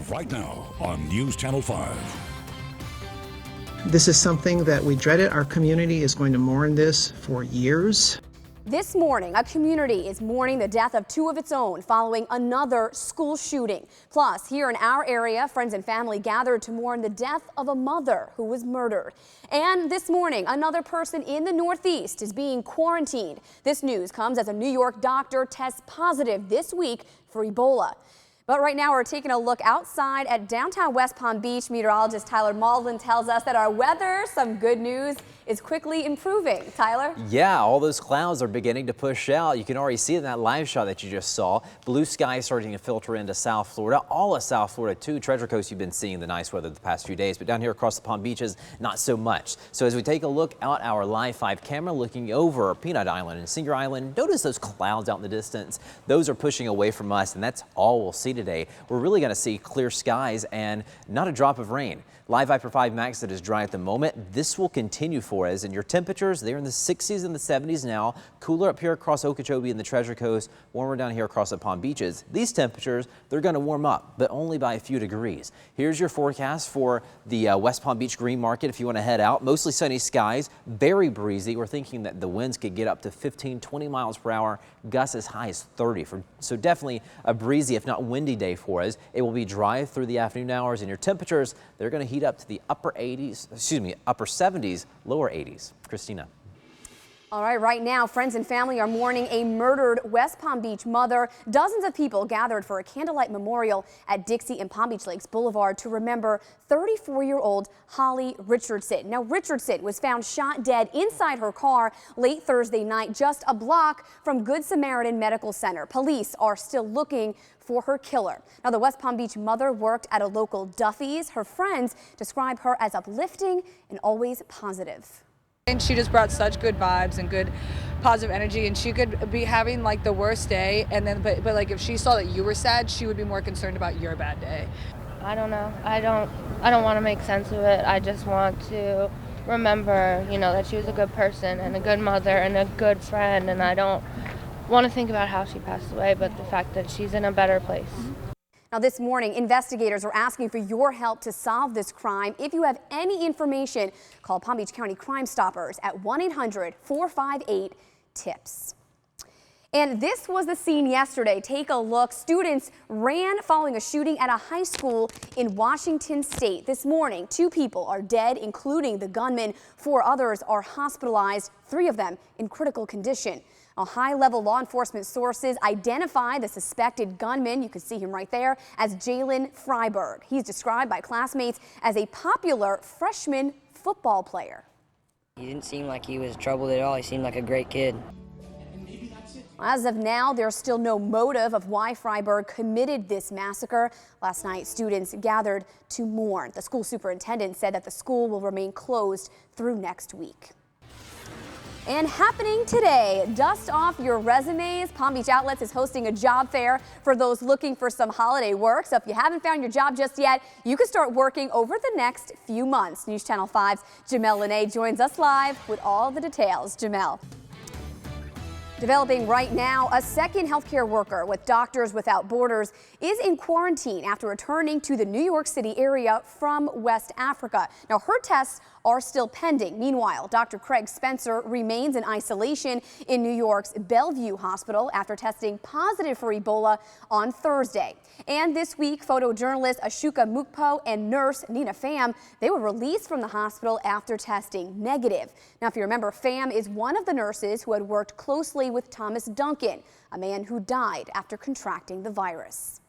Right now on News Channel 5. This is something that we dreaded. Our community is going to mourn this for years. This morning, a community is mourning the death of two of its own following another school shooting. Plus, here in our area, friends and family gathered to mourn the death of a mother who was murdered. And this morning, another person in the Northeast is being quarantined. This news comes as a New York doctor tests positive this week for Ebola. But right now we're taking a look outside at downtown West Palm Beach. Meteorologist Tyler Maldwin tells us that our weather, some good news, is quickly improving. Tyler? Yeah, all those clouds are beginning to push out. You can already see in that live shot that you just saw. Blue sky starting to filter into South Florida, all of South Florida too. Treasure Coast, you've been seeing the nice weather the past few days, but down here across the Palm Beaches, not so much. So as we take a look out our Live 5 camera looking over Peanut Island and Singer Island, notice those clouds out in the distance. Those are pushing away from us, and that's all we'll see today. We're really going to see clear skies and not a drop of rain. Live Viper 5 Max that is dry at the moment. This will continue for us, and your temperatures, they're in the 60s and the 70s now. Cooler up here across Okeechobee and the Treasure Coast, warmer down here across the Palm Beaches. These temperatures, they're going to warm up, but only by a few degrees. Here's your forecast for the West Palm Beach Green Market if you want to head out. Mostly sunny skies, very breezy. We're thinking that the winds could get up to 15, 20 miles per hour, gusts as high as 30. So definitely a breezy, if not windy day for us. It will be dry through the afternoon hours, and your temperatures, they're going to heat up to the upper 70s, lower 80s. Christina. All right now, friends and family are mourning a murdered West Palm Beach mother. Dozens of people gathered for a candlelight memorial at Dixie and Palm Beach Lakes Boulevard to remember 34-year-old Holly Richardson. Now, Richardson was found shot dead inside her car late Thursday night, just a block from Good Samaritan Medical Center. Police are still looking for her killer. Now, the West Palm Beach mother worked at a local Duffy's. Her friends describe her as uplifting and always positive. And she just brought such good vibes and good positive energy, and she could be having like the worst day, and then but like if she saw that you were sad, she would be more concerned about your bad day. I don't know. I don't want to make sense of it. I just want to remember, that she was a good person and a good mother and a good friend, and I don't want to think about how she passed away, but the fact that she's in a better place. Now, this morning, investigators are asking for your help to solve this crime. If you have any information, call Palm Beach County Crime Stoppers at 1-800-458-TIPS. And this was the scene yesterday. Take a look. Students ran following a shooting at a high school in Washington State. This morning, 2 people are dead, including the gunman. 4 others are hospitalized, 3 of them in critical condition. High-level law enforcement sources identify the suspected gunman, you can see him right there, as Jalen Freiberg. He's described by classmates as a popular freshman football player. He didn't seem like he was troubled at all. He seemed like a great kid. As of now, there's still no motive of why Freiberg committed this massacre. Last night, students gathered to mourn. The school superintendent said that the school will remain closed through next week. And happening today, dust off your resumes. Palm Beach Outlets is hosting a job fair for those looking for some holiday work. So if you haven't found your job just yet, you can start working over the next few months. News Channel 5's Jamel Lene joins us live with all the details. Jamel. Developing right now, a second healthcare worker with Doctors Without Borders is in quarantine after returning to the New York City area from West Africa. Now, her tests are still pending. Meanwhile, Dr. Craig Spencer remains in isolation in New York's Bellevue Hospital after testing positive for Ebola on Thursday. And this week, photojournalist Ashuka Mukpo and nurse Nina Pham, they were released from the hospital after testing negative. Now, if you remember, Pham is one of the nurses who had worked closely with Thomas Duncan, a man who died after contracting the virus.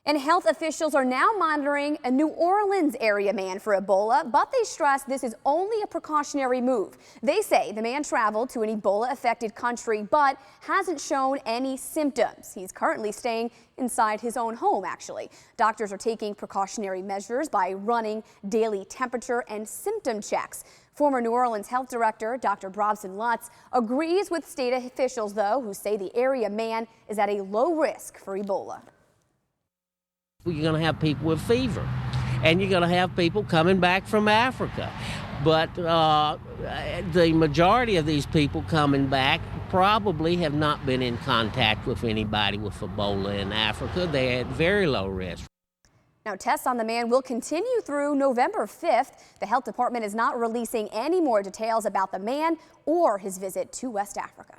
And health officials are now monitoring a New Orleans area man for Ebola, but they stress this is only a precautionary move. They say the man traveled to an Ebola-affected country but hasn't shown any symptoms. He's currently staying inside his own home, actually. Doctors are taking precautionary measures by running daily temperature and symptom checks. Former New Orleans Health Director Dr. Brobson Lutz agrees with state officials, though, who say the area man is at a low risk for Ebola. You're going to have people with fever, and you're going to have people coming back from Africa. But the majority of these people coming back probably have not been in contact with anybody with Ebola in Africa. They're at very low risk. Now, tests on the man will continue through November 5th. The health department is not releasing any more details about the man or his visit to West Africa.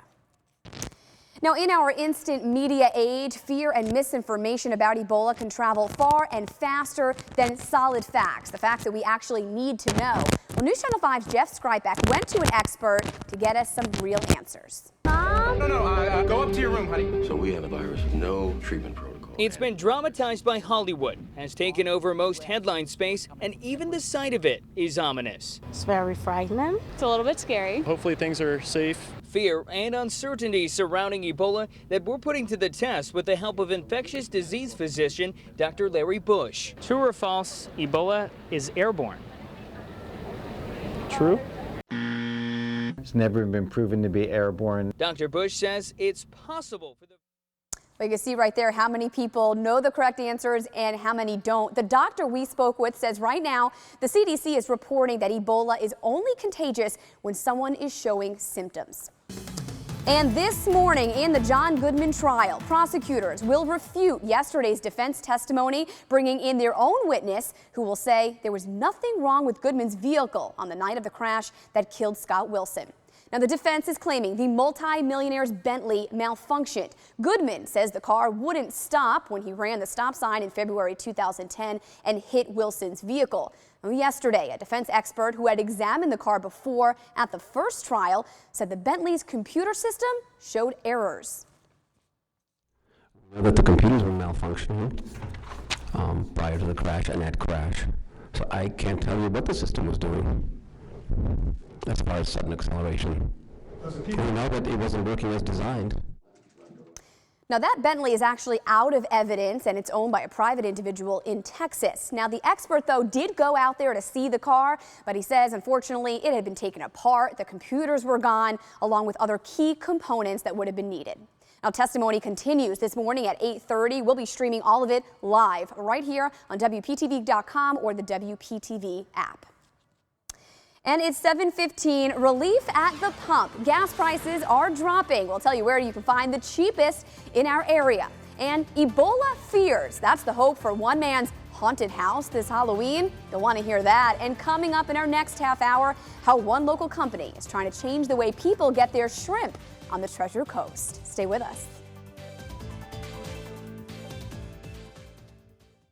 Now, in our instant media age, fear and misinformation about Ebola can travel far and faster than solid facts, the facts that we actually need to know. Well, News Channel 5's Jeff Skrypek went to an expert to get us some real answers. Mom? No, go up to your room, honey. So we have a virus with no treatment protocol. It's been dramatized by Hollywood, has taken over most headline space, and even the sight of it is ominous. It's very frightening. It's a little bit scary. Hopefully things are safe. Fear and uncertainty surrounding Ebola that we're putting to the test with the help of infectious disease physician Dr. Larry Bush. True or false, Ebola is airborne? True. It's never been proven to be airborne. Dr. Bush says it's possible for the... Well, you can see right there how many people know the correct answers and how many don't. The doctor we spoke with says right now the CDC is reporting that Ebola is only contagious when someone is showing symptoms. And this morning in the John Goodman trial, prosecutors will refute yesterday's defense testimony, bringing in their own witness who will say there was nothing wrong with Goodman's vehicle on the night of the crash that killed Scott Wilson. Now, the defense is claiming the multi-millionaire's Bentley malfunctioned. Goodman says the car wouldn't stop when he ran the stop sign in February 2010 and hit Wilson's vehicle. Now, yesterday, a defense expert who had examined the car before at the first trial said the Bentley's computer system showed errors. That the computers were malfunctioning prior to the crash and that crash. So I can't tell you what the system was doing as far as sudden acceleration. We know that it wasn't working as designed. Now, that Bentley is actually out of evidence and it's owned by a private individual in Texas. Now, the expert, though, did go out there to see the car, but he says, unfortunately, it had been taken apart. The computers were gone, along with other key components that would have been needed. Now, testimony continues this morning at 8:30. We'll be streaming all of it live right here on WPTV.com or the WPTV app. And it's 7:15. Relief at the pump. Gas prices are dropping. We'll tell you where you can find the cheapest in our area. And Ebola fears. That's the hope for one man's haunted house this Halloween. You'll want to hear that. And coming up in our next half hour, how one local company is trying to change the way people get their shrimp on the Treasure Coast. Stay with us.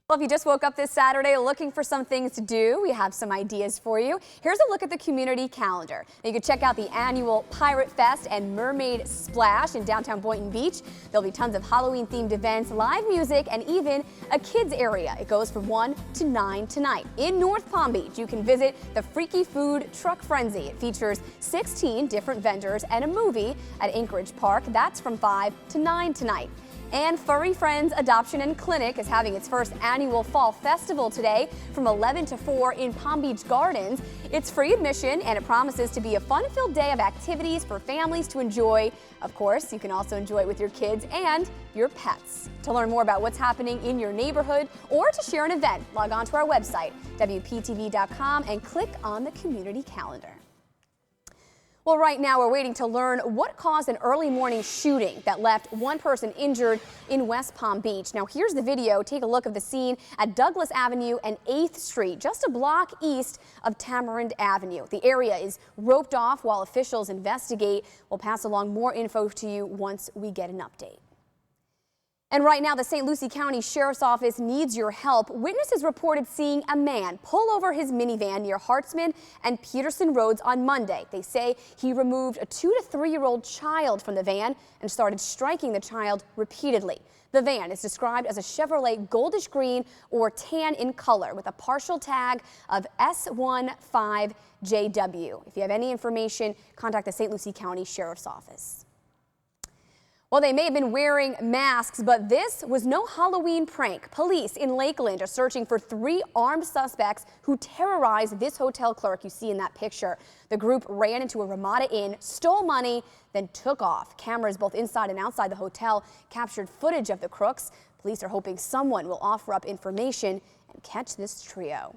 Well, if you just woke up this Saturday looking for some things to do, we have some ideas for you. Here's a look at the community calendar. You can check out the annual Pirate Fest and Mermaid Splash in downtown Boynton Beach. There'll be tons of Halloween-themed events, live music, and even a kids area. It goes from 1 to 9 tonight. In North Palm Beach, you can visit the Freaky Food Truck Frenzy. It features 16 different vendors and a movie at Anchorage Park. That's from 5 to 9 tonight. And Furry Friends Adoption and Clinic is having its first annual fall festival today from 11 to 4 in Palm Beach Gardens. It's free admission and it promises to be a fun-filled day of activities for families to enjoy. Of course, you can also enjoy it with your kids and your pets. To learn more about what's happening in your neighborhood or to share an event, log on to our website, WPTV.com, and click on the community calendar. Well, right now we're waiting to learn what caused an early morning shooting that left one person injured in West Palm Beach. Now, here's the video. Take a look of the scene at Douglas Avenue and 8th Street, just a block east of Tamarind Avenue. The area is roped off while officials investigate. We'll pass along more info to you once we get an update. And right now, the St. Lucie County Sheriff's Office needs your help. Witnesses reported seeing a man pull over his minivan near Hartsman and Peterson Roads on Monday. They say he removed a 2- to 3-year-old child from the van and started striking the child repeatedly. The van is described as a Chevrolet goldish green or tan in color with a partial tag of S15JW. If you have any information, contact the St. Lucie County Sheriff's Office. Well, they may have been wearing masks, but this was no Halloween prank. Police in Lakeland are searching for 3 armed suspects who terrorized this hotel clerk you see in that picture. The group ran into a Ramada Inn, stole money, then took off. Cameras both inside and outside the hotel captured footage of the crooks. Police are hoping someone will offer up information and catch this trio.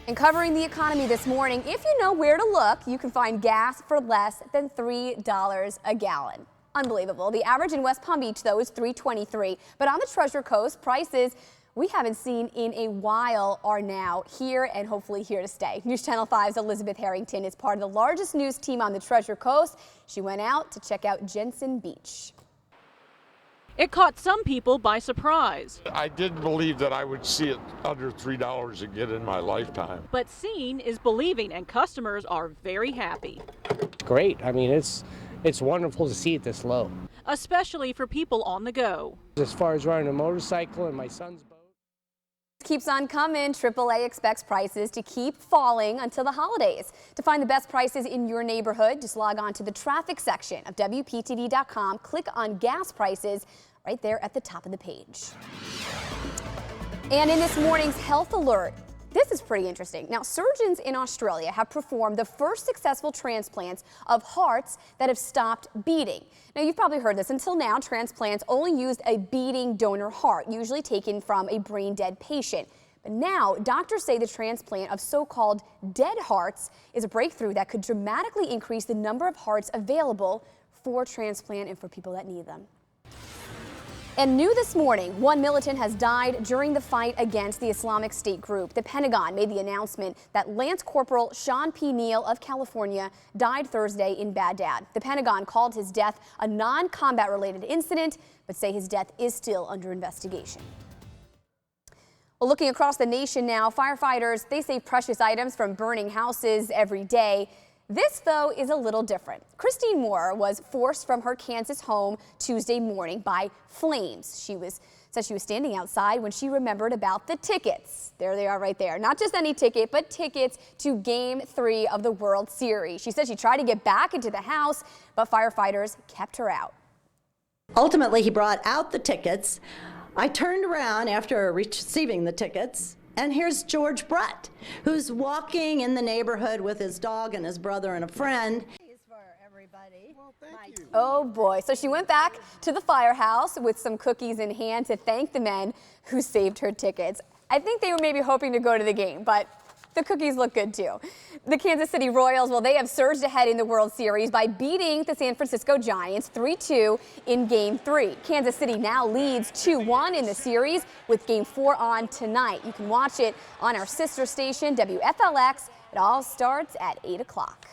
And covering the economy this morning, if you know where to look, you can find gas for less than $3 a gallon. Unbelievable. The average in West Palm Beach, though, is $3.23. But on the Treasure Coast, prices, we haven't seen in a while are now here and hopefully here to stay. News Channel 5's Elizabeth Harrington is part of the largest news team on the Treasure Coast. She went out to check out Jensen Beach. It caught some people by surprise. I didn't believe that I would see it under $3 again in my lifetime. But seeing is believing, and customers are very happy. Great. I mean, it's wonderful to see it this low. Especially for people on the go. As far as riding a motorcycle and my son's boat. Keeps on coming. AAA expects prices to keep falling until the holidays. To find the best prices in your neighborhood, just log on to the traffic section of WPTV.com. Click on gas prices right there at the top of the page. And in this morning's health alert, this is pretty interesting. Now, surgeons in Australia have performed the first successful transplants of hearts that have stopped beating. Now, you've probably heard this. Until now, transplants only used a beating donor heart, usually taken from a brain-dead patient. But now, doctors say the transplant of so-called dead hearts is a breakthrough that could dramatically increase the number of hearts available for transplant and for people that need them. And new this morning, one militant has died during the fight against the Islamic State group. The Pentagon made the announcement that Lance Corporal Sean P. Neal of California died Thursday in Baghdad. The Pentagon called his death a non-combat related incident, but say his death is still under investigation. Well, looking across the nation now, firefighters, they save precious items from burning houses every day. This, though, is a little different. Christine Moore was forced from her Kansas home Tuesday morning by flames. She said she was standing outside when she remembered about the tickets. There they are right there. Not just any ticket, but tickets to Game 3 of the World Series. She said she tried to get back into the house, but firefighters kept her out. Ultimately, he brought out the tickets. I turned around after receiving the tickets. And here's George Brett, who's walking in the neighborhood with his dog and his brother and a friend. Oh boy, so she went back to the firehouse with some cookies in hand to thank the men who saved her tickets. I think they were maybe hoping to go to the game, but the cookies look good too. The Kansas City Royals, well, they have surged ahead in the World Series by beating the San Francisco Giants 3-2 in Game 3. Kansas City now leads 2-1 in the series with Game 4 on tonight. You can watch it on our sister station, WFLX. It all starts at 8 o'clock.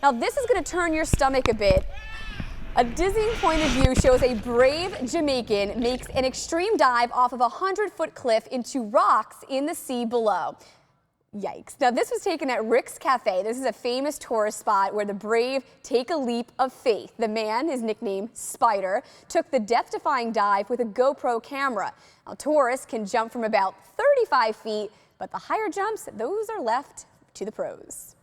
Now, this is going to turn your stomach a bit. A dizzying point of view shows a brave Jamaican makes an extreme dive off of a 100-foot cliff into rocks in the sea below. Yikes. Now, this was taken at Rick's Cafe. This is a famous tourist spot where the brave take a leap of faith. The man, his nickname Spider, took the death-defying dive with a GoPro camera. Now, tourists can jump from about 35 feet, but the higher jumps, those are left to the pros.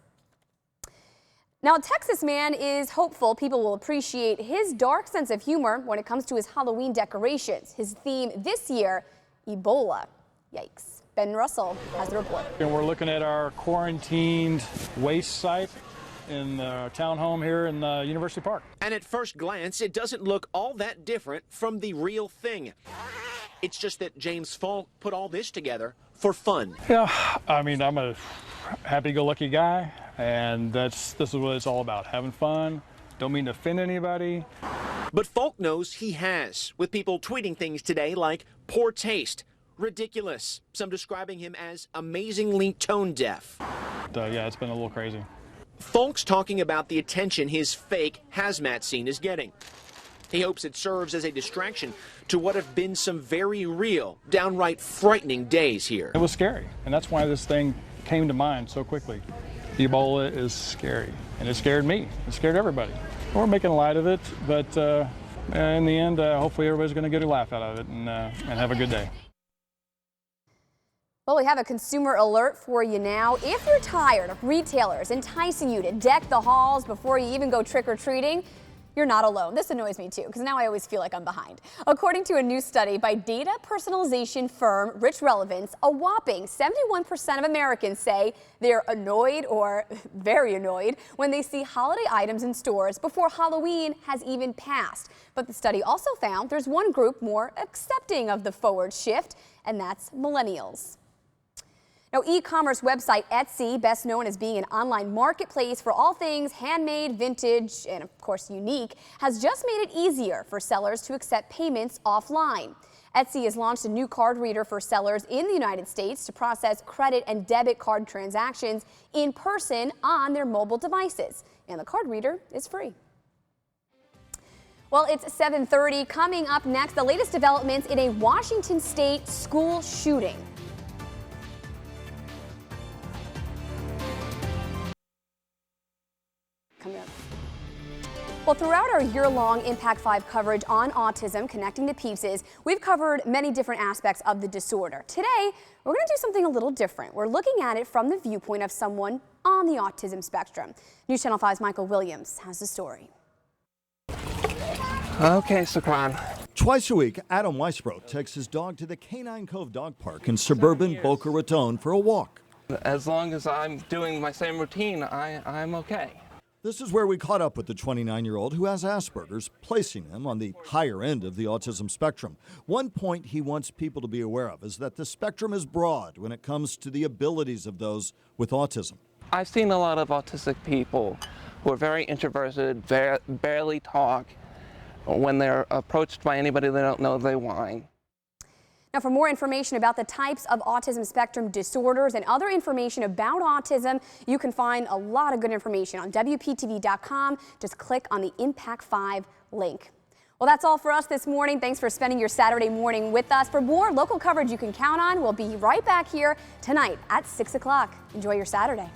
Now, a Texas man is hopeful people will appreciate his dark sense of humor when it comes to his Halloween decorations. His theme this year, Ebola. Yikes. Ben Russell has the report. And we're looking at our quarantined waste site in the townhome here in University Park. And at first glance, it doesn't look all that different from the real thing. It's just that James Falk put all this together for fun. Yeah, I mean, I'm a happy-go-lucky guy, and this is what it's all about, having fun. Don't mean to offend anybody. But Falk knows he has, with people tweeting things today like poor taste, ridiculous, some describing him as amazingly tone deaf. Yeah, it's been a little crazy. Falk's talking about the attention his fake hazmat scene is getting. He hopes it serves as a distraction to what have been some very real, downright frightening days here. It was scary, and that's why this thing came to mind so quickly. Ebola is scary, and it scared me. It scared everybody. We're making light of it, but in the end, hopefully everybody's going to get a laugh out of it and have a good day. Well, we have a consumer alert for you now. If you're tired of retailers enticing you to deck the halls before you even go trick-or-treating, you're not alone. This annoys me too, because now I always feel like I'm behind. According to a new study by data personalization firm Rich Relevance, a whopping 71% of Americans say they're annoyed or very annoyed when they see holiday items in stores before Halloween has even passed. But the study also found there's one group more accepting of the forward shift, and that's millennials. Now, e-commerce website Etsy, best known as being an online marketplace for all things handmade, vintage, and of course unique, has just made it easier for sellers to accept payments offline. Etsy has launched a new card reader for sellers in the United States to process credit and debit card transactions in person on their mobile devices. And the card reader is free. Well, it's 7:30. Coming up next, the latest developments in a Washington state school shooting. Coming up. Well, throughout our year-long Impact 5 coverage on autism connecting to Peepses, we've covered many different aspects of the disorder. Today, we're going to do something a little different. We're looking at it from the viewpoint of someone on the autism spectrum. News Channel 5's Michael Williams has the story. Okay, Sokran. Twice a week, Adam Weisbrot takes his dog to the Canine Cove Dog Park in suburban Boca Raton for a walk. As long as I'm doing my same routine, I'm okay. This is where we caught up with the 29-year-old who has Asperger's, placing him on the higher end of the autism spectrum. One point he wants people to be aware of is that the spectrum is broad when it comes to the abilities of those with autism. I've seen a lot of autistic people who are very introverted, barely talk. When they're approached by anybody they don't know, they whine. Now, for more information about the types of autism spectrum disorders and other information about autism, you can find a lot of good information on WPTV.com. Just click on the Impact 5 link. Well, that's all for us this morning. Thanks for spending your Saturday morning with us. For more local coverage you can count on, we'll be right back here tonight at 6 o'clock. Enjoy your Saturday.